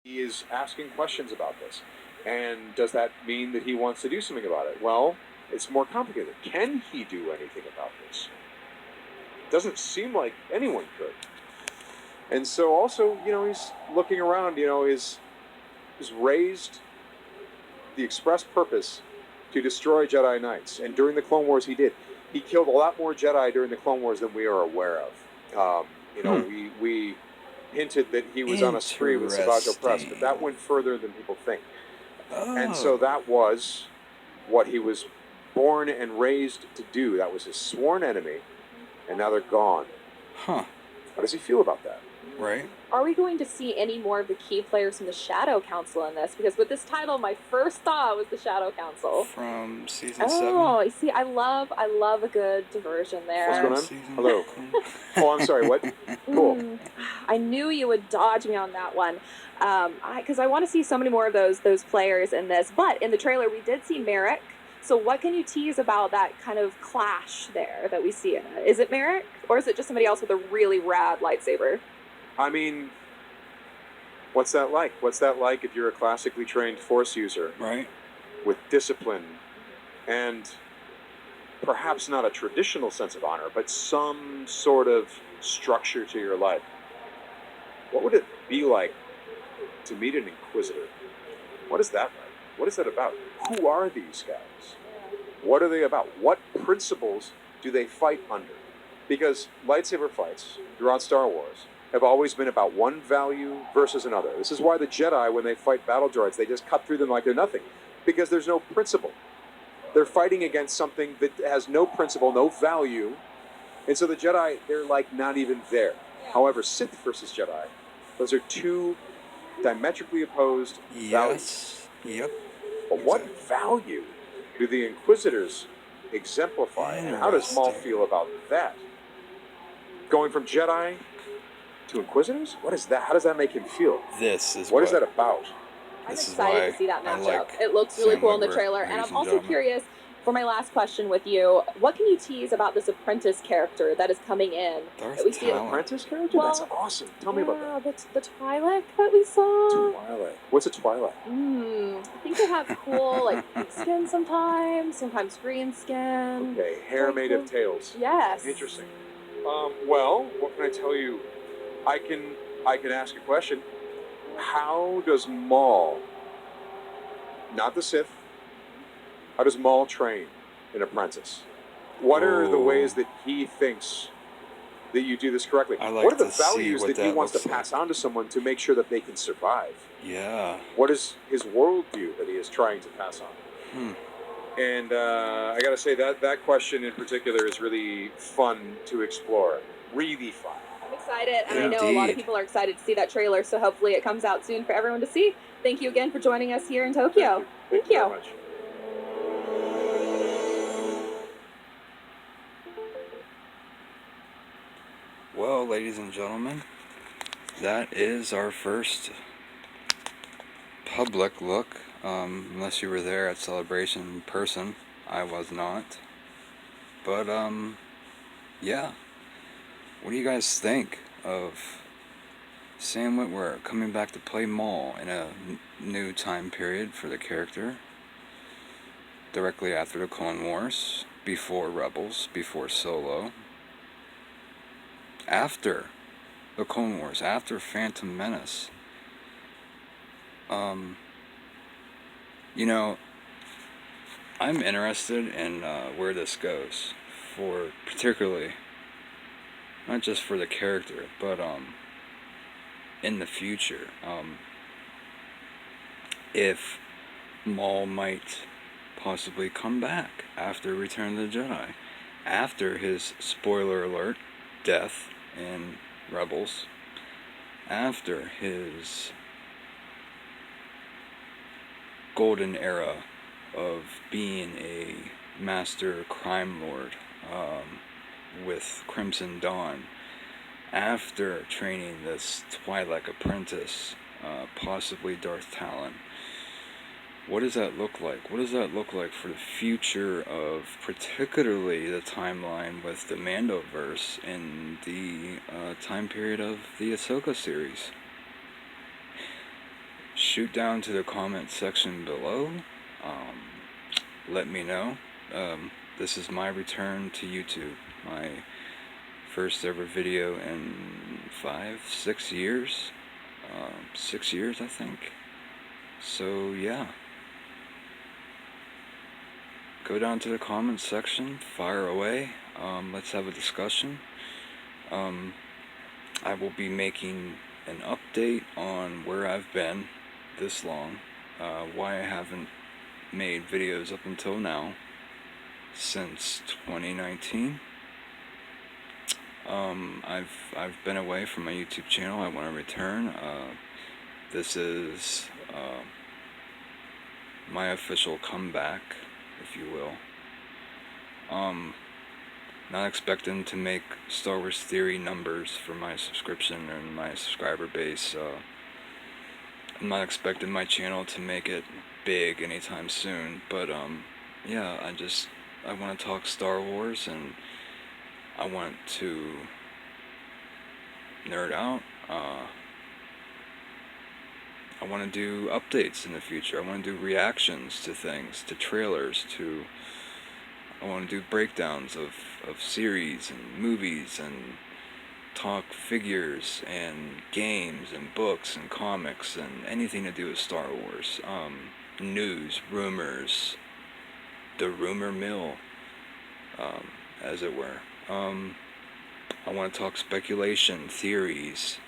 He is asking questions about this. And does that mean that he wants to do something about it? Well, it's more complicated. Can he do anything about this? Doesn't seem like anyone could. And so also, he's looking around, he's raised the express purpose to destroy Jedi Knights. And during the Clone Wars, he did. He killed a lot more Jedi during the Clone Wars than we are aware of. We hinted that he was on a spree with Savage Opress, but that went further than people think. Oh. And so that was what he was born and raised to do. That was his sworn enemy, and now they're gone. Huh. How does he feel about that? Right. Are we going to see any more of the key players from the Shadow Council in this? Because with this title, my first thought was the Shadow Council. From season 7? Oh, you see, I love a good diversion there. What's going on? Hello. Oh, I'm sorry, what? Cool. I knew you would dodge me on that one. Because I want to see so many more of those players in this. But in the trailer, we did see Merrick. So what can you tease about that kind of clash there that we see in it? Is it Merrick? Or is it just somebody else with a really rad lightsaber? I mean, what's that like? What's that like if you're a classically trained Force user? Right. With discipline and perhaps not a traditional sense of honor, but some sort of structure to your life. What would it be like to meet an Inquisitor? What is that like? What is that about? Who are these guys? What are they about? What principles do they fight under? Because lightsaber fights throughout Star Wars have always been about one value versus another. This is why the Jedi, when they fight battle droids, they just cut through them like they're nothing. Because there's no principle. They're fighting against something that has no principle, no value. And so the Jedi, they're like not even there. However, Sith versus Jedi, those are two diametrically opposed values. Yep. But what value do the Inquisitors exemplify? And how does Maul feel about that? Going from Jedi to Inquisitors? What is that? How does that make him feel? What is that about? I'm excited to see that matchup. It looks really cool in the trailer. And I'm also curious, for my last question with you, what can you tease about this apprentice character that is coming in? That we see an apprentice character? Well, that's awesome. Tell me about that. The Twi'lek that we saw. Twi'lek. What's a Twi'lek? I think they have cool, pink skin sometimes green skin. Okay, hair made of tails. Yes. Interesting. Well, what can I tell you? I can ask a question. How does Maul, not the Sith, how does Maul train an apprentice? What are the ways that he thinks that you do this correctly? What are the values that he wants to pass on to someone to make sure that they can survive? Yeah. What is his worldview that he is trying to pass on? And I got to say that question in particular is really fun to explore. Really fun. I'm excited, and I know a lot of people are excited to see that trailer, so hopefully it comes out soon for everyone to see. Thank you again for joining us here in Tokyo. Thank you very much. Well, ladies and gentlemen, that is our first public look. Unless you were there at Celebration in person, I was not. But, yeah. What do you guys think of Sam Witwer coming back to play Maul in a new time period for the character? Directly after the Clone Wars, before Rebels, before Solo. After the Clone Wars, after Phantom Menace. I'm interested in where this goes, for particularly, not just for the character, but in the future. If Maul might possibly come back after Return of the Jedi, after his, spoiler alert, death in Rebels, after his golden era of being a master crime lord with Crimson Dawn, after training this Twi'lek apprentice, possibly Darth Talon. What does that look like? What does that look like for the future of particularly the timeline with the Mandoverse in the time period of the Ahsoka series? shoot down to the comment section below. Let me know. This is my return to YouTube. My first ever video in 6 years. 6 years, I think. So, yeah. Go down to the comments section, fire away. Let's have a discussion. I will be making an update on where I've been this long, why I haven't made videos up until now, since 2019. I've been away from my YouTube channel. I want to return. This is my official comeback, if you will. Not expecting to make Star Wars Theory numbers for my subscription and my subscriber base. I'm not expecting my channel to make it big anytime soon, but yeah, I want to talk Star Wars, and I want to nerd out. I want to do updates in the future. I want to do reactions to things, to trailers, I want to do breakdowns of series and movies, and talk figures and games and books and comics and anything to do with Star Wars. News, rumors, the rumor mill, as it were. I want to talk speculation, theories,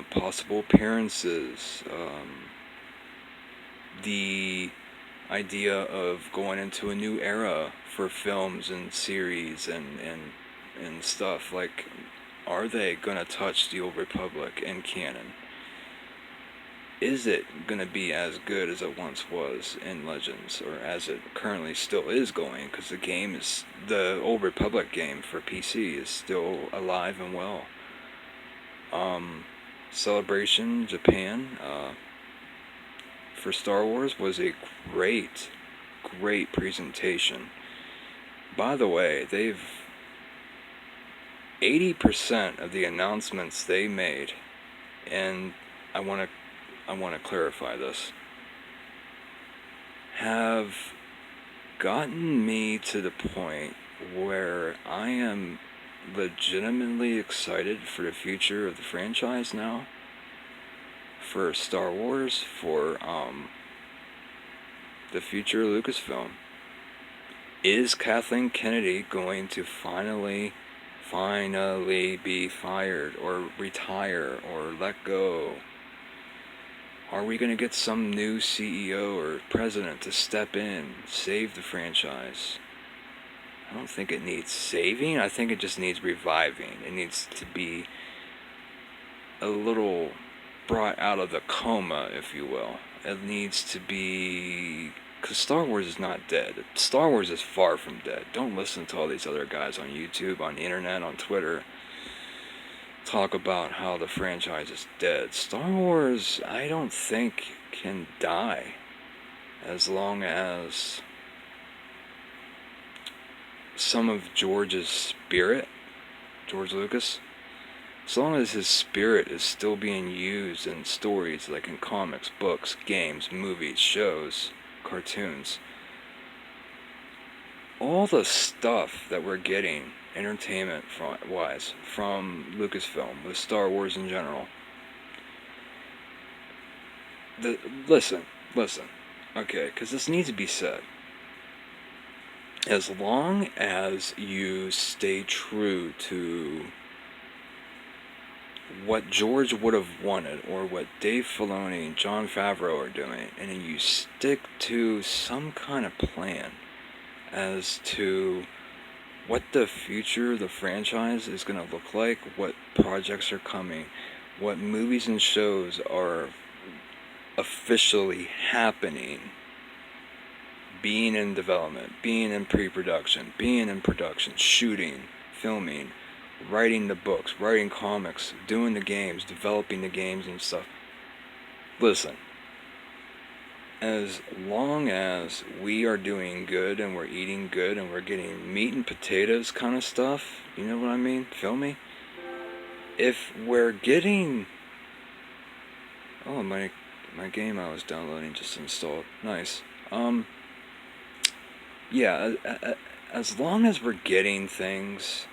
possible appearances, the idea of going into a new era for films and series and stuff. Like, are they gonna touch the Old Republic in canon? Is it gonna be as good as it once was in Legends, or as it currently still is going? Because the Old Republic game for PC is still alive and well. Celebration Japan for Star Wars was a great presentation. By the way, 80% of the announcements they made, and I want to clarify this, have gotten me to the point where I am legitimately excited for the future of the franchise now. For Star Wars, for the future of Lucasfilm. Is Kathleen Kennedy going to finally be fired, or retire, or let go? Are we going to get some new CEO or president to step in, save the franchise? I don't think it needs saving. I think it just needs reviving. It needs to be a little brought out of the coma, if you will. It needs to be... because Star Wars is not dead. Star Wars is far from dead. Don't listen to all these other guys on YouTube, on the internet, on Twitter talk about how the franchise is dead. Star Wars, I don't think, can die as long as some of George's spirit, George Lucas, as long as his spirit is still being used in stories, like in comics, books, games, movies, shows, cartoons. All the stuff that we're getting, entertainment-wise, from Lucasfilm, with Star Wars in general. Listen, okay, because this needs to be said. As long as you stay true to what George would have wanted, or what Dave Filoni and Jon Favreau are doing, and then you stick to some kind of plan as to what the future of the franchise is going to look like, what projects are coming, what movies and shows are officially happening, being in development, being in pre-production, being in production, shooting, filming, writing the books, writing comics, doing the games, developing the games and stuff. Listen, as long as we are doing good and we're eating good and we're getting meat and potatoes kind of stuff, you know what I mean? Feel me? If we're getting Oh, my game I was downloading just installed. Nice. Yeah, as long as we're getting things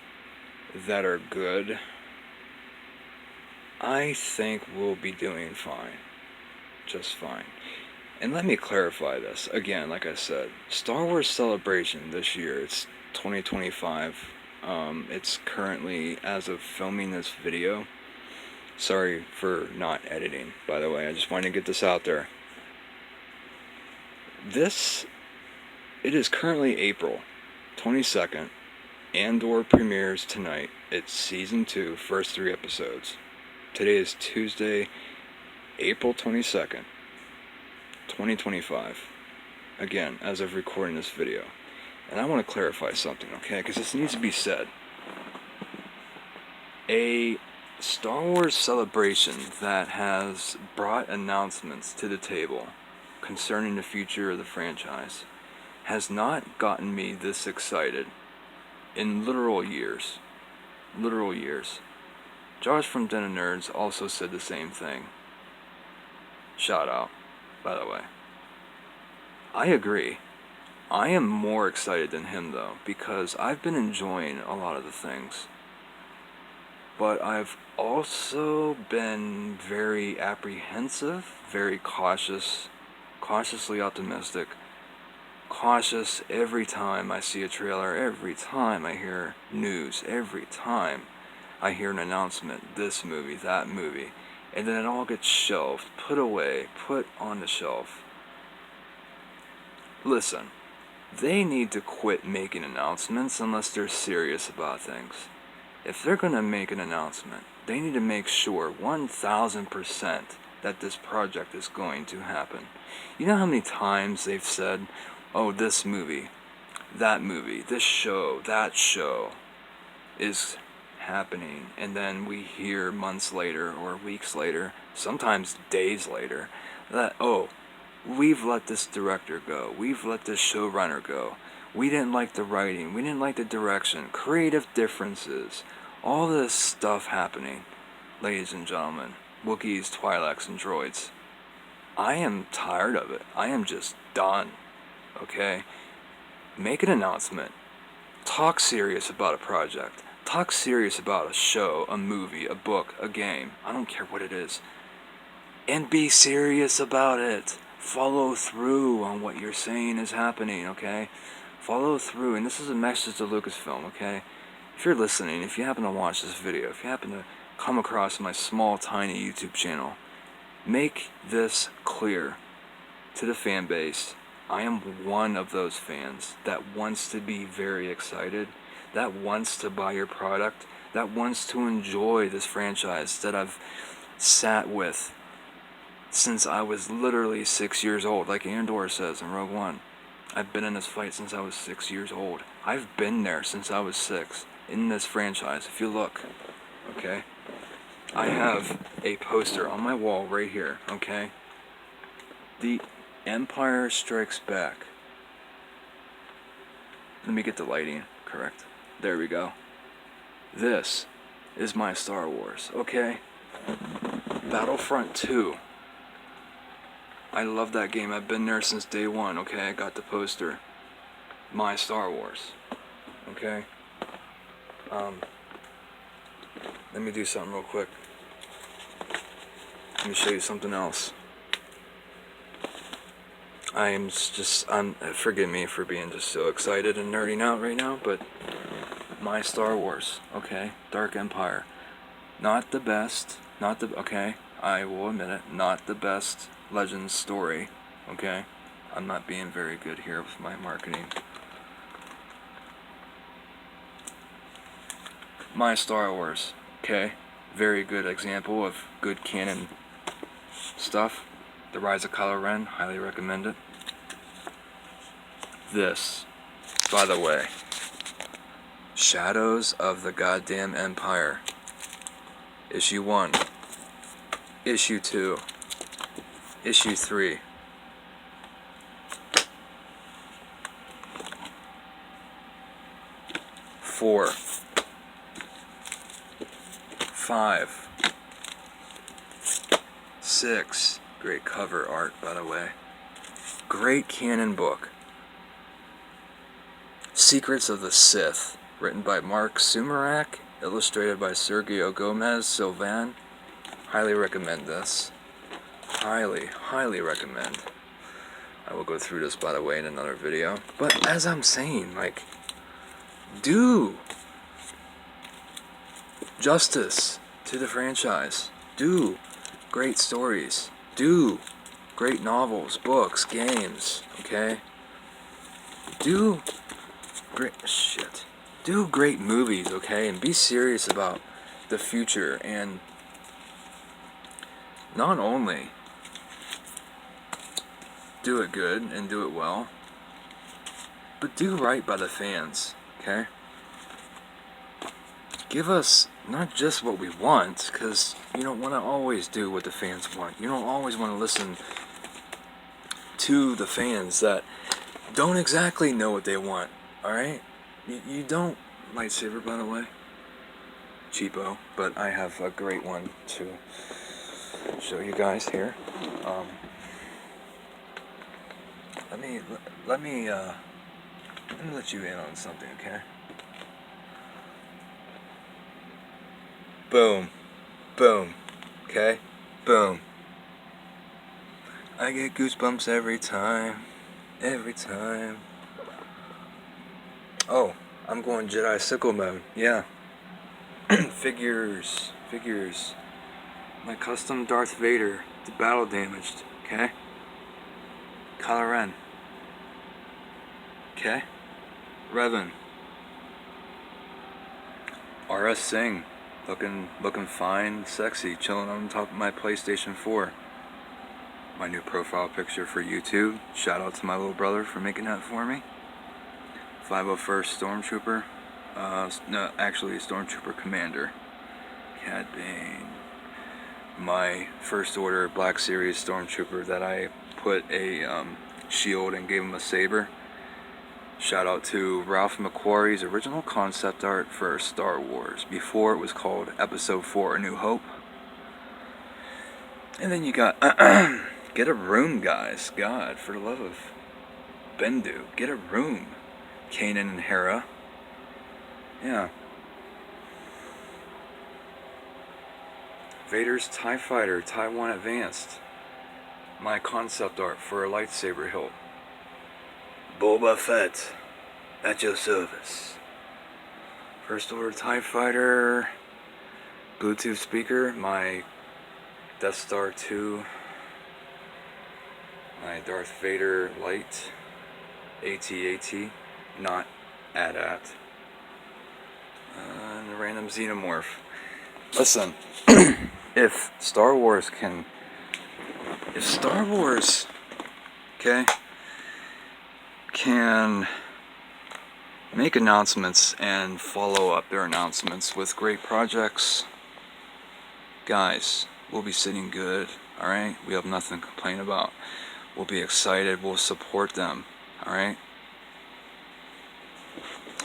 that are good, I think we'll be doing fine. Just fine. And let me clarify this. Again, like I said, Star Wars Celebration this year, it's 2025. It's currently, as of filming this video, sorry for not editing, by the way, I just wanted to get this out there. It is currently April 22nd. Andor premieres tonight. It's Season 2, first 3 episodes. Today is Tuesday, April 22nd, 2025. Again, as of recording this video. And I want to clarify something, okay? Because this needs to be said. A Star Wars Celebration that has brought announcements to the table concerning the future of the franchise has not gotten me this excited in literal years. Literal years. Josh from Den of Nerds also said the same thing. Shout out, by the way. I agree. I am more excited than him, though, because I've been enjoying a lot of the things. But I've also been very apprehensive, very cautious, cautiously optimistic, cautious every time I see a trailer, every time I hear news, every time I hear an announcement, this movie, that movie, and then it all gets shelved, put away, put on the shelf. Listen, they need to quit making announcements unless they're serious about things. If they're going to make an announcement, they need to make sure 1000% that this project is going to happen. You know how many times they've said, oh, this movie, this show, that show is happening, and then we hear months later or weeks later, sometimes days later, that, oh, we've let this director go, we've let this showrunner go, we didn't like the writing, we didn't like the direction, creative differences, all this stuff happening. Ladies and gentlemen, Wookies, Twileks, and droids, I am tired of it. I am just done. Okay? Make an announcement. Talk serious about a project. Talk serious about a show, a movie, a book, a game. I don't care what it is. And be serious about it. Follow through on what you're saying is happening, okay? Follow through. And this is a message to Lucasfilm, okay? If you're listening, if you happen to watch this video, if you happen to come across my small, tiny YouTube channel, make this clear to the fan base. I am one of those fans that wants to be very excited, that wants to buy your product, that wants to enjoy this franchise that I've sat with since I was literally 6 years old, like Andor says in Rogue One. I've been in this fight since I was 6 years old. I've been there since I was 6 in this franchise, if you look, okay? I have a poster on my wall right here, okay? The Empire Strikes Back. Let me get the lighting correct. There we go. This is my Star Wars, okay? Battlefront 2. I love that game. I've been there since day one, okay? I got the poster. My Star Wars, okay? Let me do something real quick. Let me show you something else. Forgive me for being just so excited and nerding out right now, but my Star Wars, okay? Dark Empire. Not the best, okay? I will admit it, not the best Legends story, okay? I'm not being very good here with my marketing. My Star Wars, okay? Very good example of good canon stuff. The Rise of Kylo Ren, highly recommend it. This, by the way, Shadows of the Goddamn Empire. Issue 1, Issue 2, Issue 3. 4, 5, 6. Great cover art, by the way. Great canon book. Secrets of the Sith, written by Mark Sumerak, illustrated by Sergio Gomez Sylvan. Highly recommend this. Highly, highly recommend. I will go through this, by the way, in another video. But as I'm saying, like, do justice to the franchise. Do great stories. Do great novels, books, games, okay? Do great movies, okay? And be serious about the future, and not only do it good and do it well, but do right by the fans, okay? Give us not just what we want, because you don't want to always do what the fans want. You don't always want to listen to the fans that don't exactly know what they want, alright? You don't, lightsaber, by the way, cheapo, but I have a great one to show you guys here. Let me let you in on something, okay? Boom. Boom. Okay? Boom. I get goosebumps every time. Every time. Oh, I'm going Jedi sickle mode. Yeah. Figures. My custom Darth Vader. The battle damaged. Okay? Kylo Ren. Okay? Revan. R.S. Singh. Looking fine, sexy, chilling on top of my PlayStation 4. My new profile picture for YouTube. Shout out to my little brother for making that for me. 501st Stormtrooper. No, actually Stormtrooper Commander. Cad Bane. My First Order Black Series Stormtrooper that I put a shield and gave him a saber. Shout out to Ralph McQuarrie's original concept art for Star Wars, before it was called Episode 4 A New Hope. And then you got, get a room, guys. God, for the love of Bendu, get a room. Kanan and Hera. Yeah. Vader's TIE Fighter, Taiwan Advanced. My concept art for a lightsaber hilt. Boba Fett, at your service. First Order TIE Fighter, Bluetooth speaker, my Death Star 2, my Darth Vader light, AT-AT, not AT-AT, and a random xenomorph. Listen, if Star Wars, okay, can make announcements and follow up their announcements with great projects, guys, we'll be sitting good, alright? We have nothing to complain about. We'll be excited, we'll support them, alright?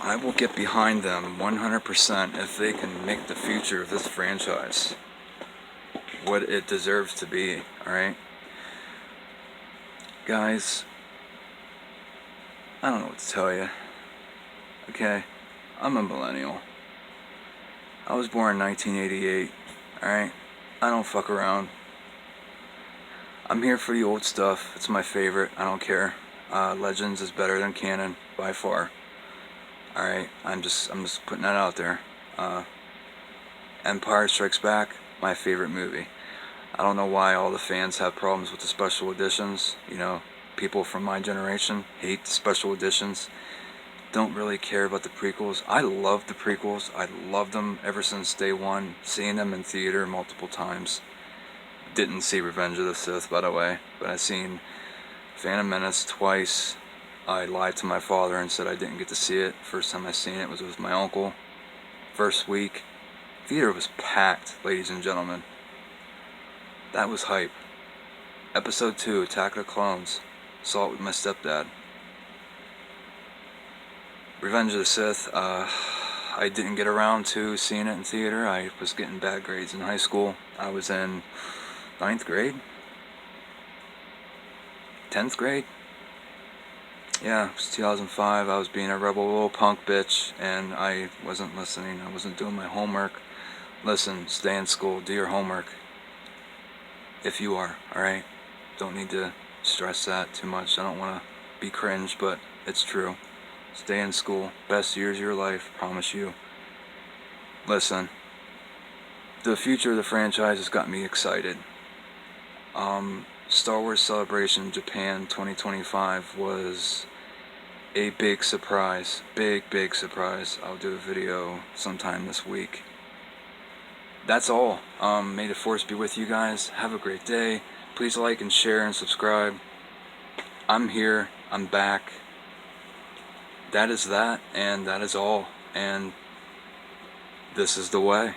I will get behind them 100% if they can make the future of this franchise what it deserves to be, alright? Guys, I don't know what to tell you. Okay, I'm a millennial. I was born in 1988, alright? I don't fuck around. I'm here for the old stuff. It's my favorite. I don't care. Legends is better than canon by far. Alright, I'm just putting that out there. Empire Strikes Back, my favorite movie. I don't know why all the fans have problems with the special editions. You know, people from my generation hate the special editions. Don't really care about the prequels. I love the prequels. I loved them ever since day one. Seeing them in theater multiple times. Didn't see Revenge of the Sith, by the way, but I've seen Phantom Menace twice. I lied to my father and said I didn't get to see it. First time I seen it was with my uncle. First week. Theater was packed, ladies and gentlemen. That was hype. Episode 2, Attack of the Clones. Saw it with my stepdad. Revenge of the Sith, I didn't get around to seeing it in theater. I was getting bad grades in high school. I was in 9th grade? 10th grade? Yeah, it was 2005. I was being a rebel little punk bitch, and I wasn't listening. I wasn't doing my homework. Listen, stay in school, do your homework. If you are, alright? Don't need to stress that too much. I don't want to be cringe, but it's true. Stay in school. Best years of your life, promise you. Listen, the future of the franchise has got me excited. Star Wars Celebration Japan 2025 was a big surprise. Big surprise. I'll do a video sometime this week. That's all. May the Force be with you guys. Have a great day. Please like and share and subscribe. I'm here. I'm back. That is that, and that is all. And this is the way.